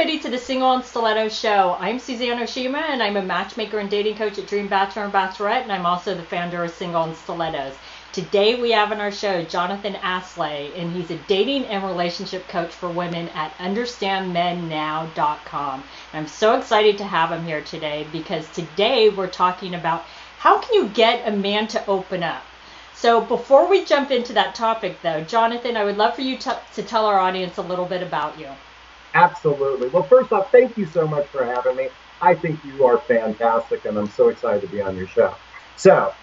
everybody to the Single and Stilettos Show. I'm Suzanne Oshima, and I'm a matchmaker and dating coach at Dream Bachelor and Bachelorette, and I'm also the founder of Single and Stilettos. Today we have on our show Jonathon Aslay, and he's a dating and relationship coach for women at understandmennow.com. And I'm so excited to have him here today because today we're talking about how can you get a man to open up. So before we jump into that topic, though, Jonathon, I would love for you to tell our audience a little bit about you. Absolutely. Well, first off, thank you so much for having me. I think you are fantastic, and I'm so excited to be on your show. So,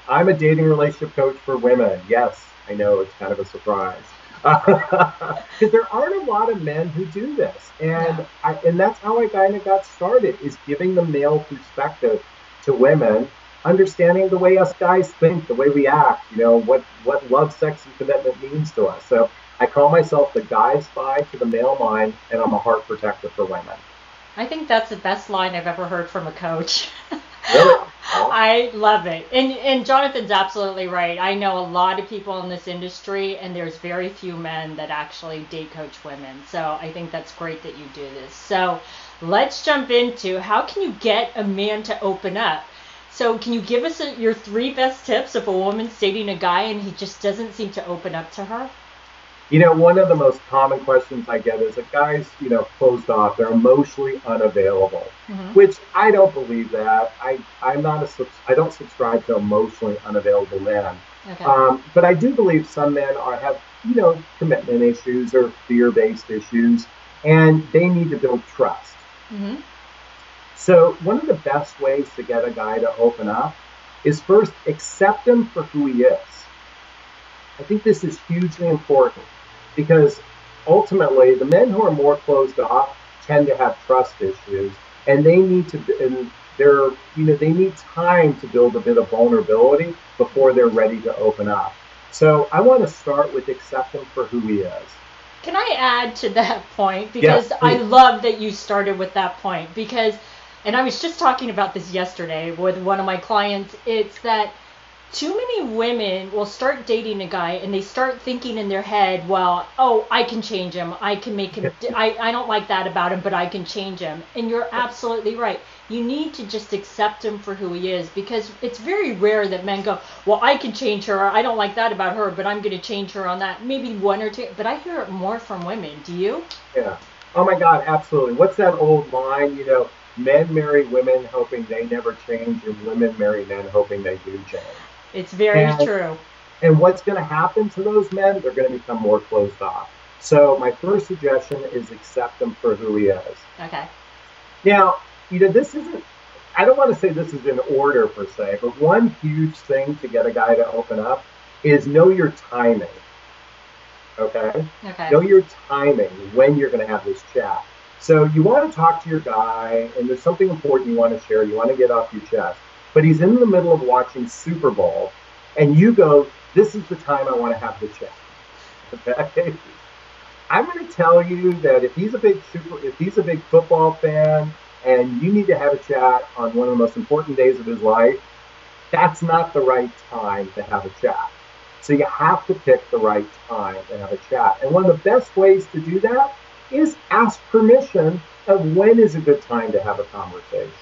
I'm a dating relationship coach for women. Yes, I know it's kind of a surprise. Because there aren't a lot of men who do this. And and that's how I kind of got started, is giving the male perspective to women, understanding the way us guys think, the way we act, you know, what love, sex, and commitment means to us. So I call myself the guy spy to the male mind, and I'm a heart protector for women. I think that's the best line I've ever heard from a coach. Really? I love it. And Jonathan's absolutely right. I know a lot of people in this industry, and there's very few men that actually date coach women. So I think that's great that you do this. So let's jump into how can you get a man to open up? So can you give us your 3 best tips if a woman's dating a guy and he just doesn't seem to open up to her? You know, one of the most common questions I get is that guys, you know, closed off, they're emotionally unavailable, which I don't believe that. I don't subscribe to emotionally unavailable men. Okay. But I do believe some men have, you know, commitment issues or fear-based issues, and they need to build trust. So one of the best ways to get a guy to open up is first accept him for who he is. I think this is hugely important because ultimately the men who are more closed off tend to have trust issues, and they need they need time to build a bit of vulnerability before they're ready to open up. So I want to start with accept him for who he is. Can I add to that point? Because yes, I love that you started with that point because, and I was just talking about this yesterday with one of my clients, it's that too many women will start dating a guy and they start thinking in their head, well, oh, I can change him. I can make him, I don't like that about him, but I can change him. And you're absolutely right. You need to just accept him for who he is because it's very rare that men go, well, I can change her. I don't like that about her, but I'm going to change her on that. Maybe 1 or 2, but I hear it more from women. Do you? Yeah. Oh my God, absolutely. What's that old line, you know, men marry women hoping they never change and women marry men hoping they do change. It's very true. And what's going to happen to those men? They're going to become more closed off. So my first suggestion is accept him for who he is. Okay. Now, you know, this isn't, I don't want to say this is in order per se, but one huge thing to get a guy to open up is know your timing. Okay? Know your timing when you're going to have this chat. So you want to talk to your guy, and there's something important you want to share, you want to get off your chest. But he's in the middle of watching Super Bowl, and you go, this is the time I want to have the chat. Okay? I'm going to tell you that if he's a big football fan, and you need to have a chat on one of the most important days of his life, that's not the right time to have a chat. So you have to pick the right time to have a chat. And one of the best ways to do that is ask permission of when is a good time to have a conversation.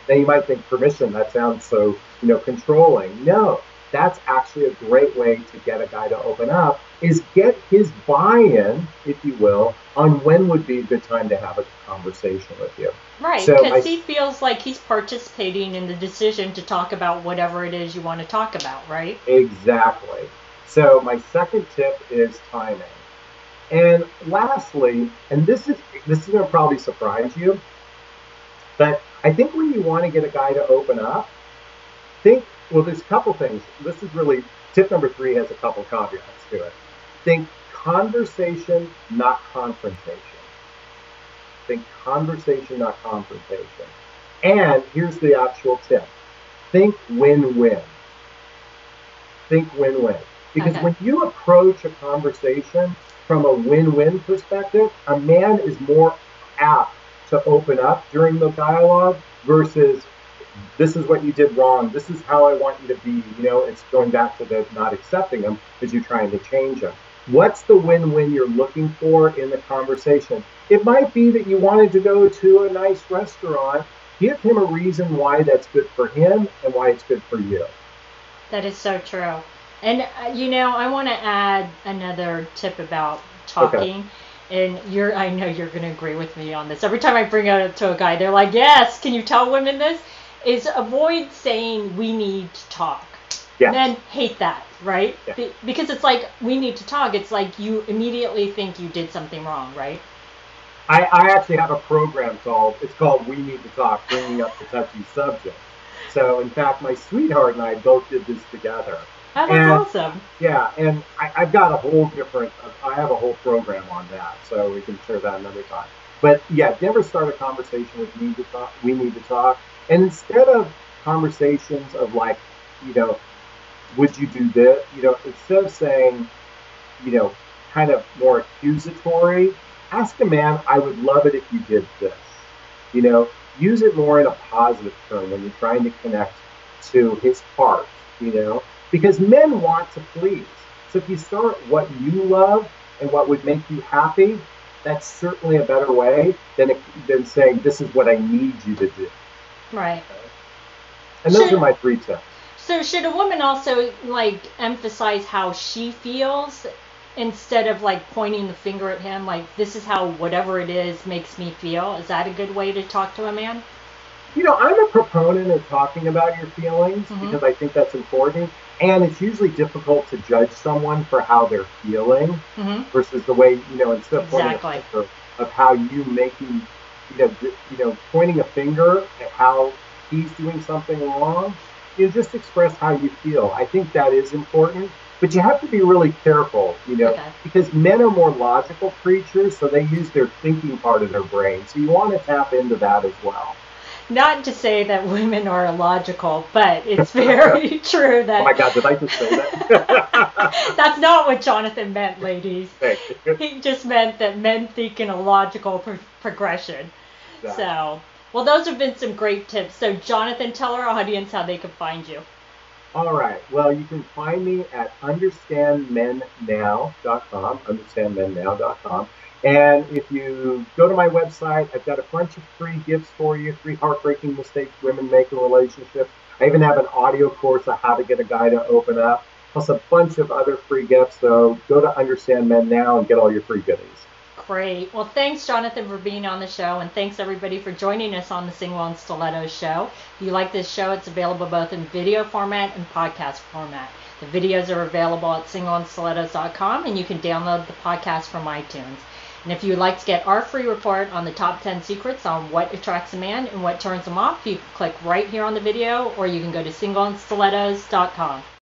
Now you might think permission, that sounds so, you know, controlling. No, that's actually a great way to get a guy to open up, is get his buy-in, if you will, on when would be a good time to have a conversation with you. Right, because he feels like he's participating in the decision to talk about whatever it is you want to talk about, right? Exactly. So my second tip is timing. And lastly, and this is going to probably surprise you, but I think when you want to get a guy to open up, well, there's a couple things. This is really, tip number 3 has a couple caveats to it. Think conversation, not confrontation. Think conversation, not confrontation. And here's the actual tip. Think win-win. Think win-win. Because when you approach a conversation from a win-win perspective, a man is more apt to open up during the dialogue versus this is what you did wrong. This is how I want you to be. You know, it's going back to the not accepting them because you're trying to change them. What's the win-win you're looking for in the conversation? It might be that you wanted to go to a nice restaurant. Give him a reason why that's good for him and why it's good for you. That is so true. And, I want to add another tip about talking. Okay. And I know you're going to agree with me on this. Every time I bring it up to a guy, they're like, yes, can you tell women this? Is avoid saying we need to talk. Yeah. Men hate that, right? Yeah. Because it's like, we need to talk. It's like you immediately think you did something wrong, right? I actually have a program it's called We Need to Talk, Bringing Up the Touchy Subject. So, in fact, my sweetheart and I both did this together. Oh, that's awesome. Yeah, and I've got I have a whole program on that, so we can share that another time. But yeah, never start a conversation with we need to talk. And instead of conversations of like, would you do this? Instead of saying, kind of more accusatory, ask a man, I would love it if you did this. Use it more in a positive term when you're trying to connect to his heart, because men want to please. So if you start what you love and what would make you happy, that's certainly a better way than saying, this is what I need you to do. Right. And those are my 3 tips. So should a woman also emphasize how she feels instead of pointing the finger at him, this is how whatever it is makes me feel? Is that a good way to talk to a man? I'm a proponent of talking about your feelings because I think that's important. And it's usually difficult to judge someone for how they're feeling versus the way, instead of pointing a finger of how you making, pointing a finger at how he's doing something wrong, just express how you feel. I think that is important. But you have to be really careful, because men are more logical creatures, so they use their thinking part of their brain. So you want to tap into that as well. Not to say that women are illogical, but it's very true that... Oh my God, did I just say that? That's not what Jonathon meant, ladies. He just meant that men think in a logical progression. Exactly. So, well, those have been some great tips. So, Jonathon, tell our audience how they can find you. All right. Well, you can find me at understandmennow.com, understandmennow.com. And if you go to my website, I've got a bunch of free gifts for you, 3 heartbreaking mistakes women make in relationships. I even have an audio course on how to get a guy to open up, plus a bunch of other free gifts. So go to Understand Men Now and get all your free goodies. Great. Well, thanks, Jonathon, for being on the show, and thanks, everybody, for joining us on the Single and Stilettos show. If you like this show, it's available both in video format and podcast format. The videos are available at singleandstilettos.com, and you can download the podcast from iTunes. And if you would like to get our free report on the top 10 secrets on what attracts a man and what turns him off, you can click right here on the video, or you can go to singleandstilettos.com.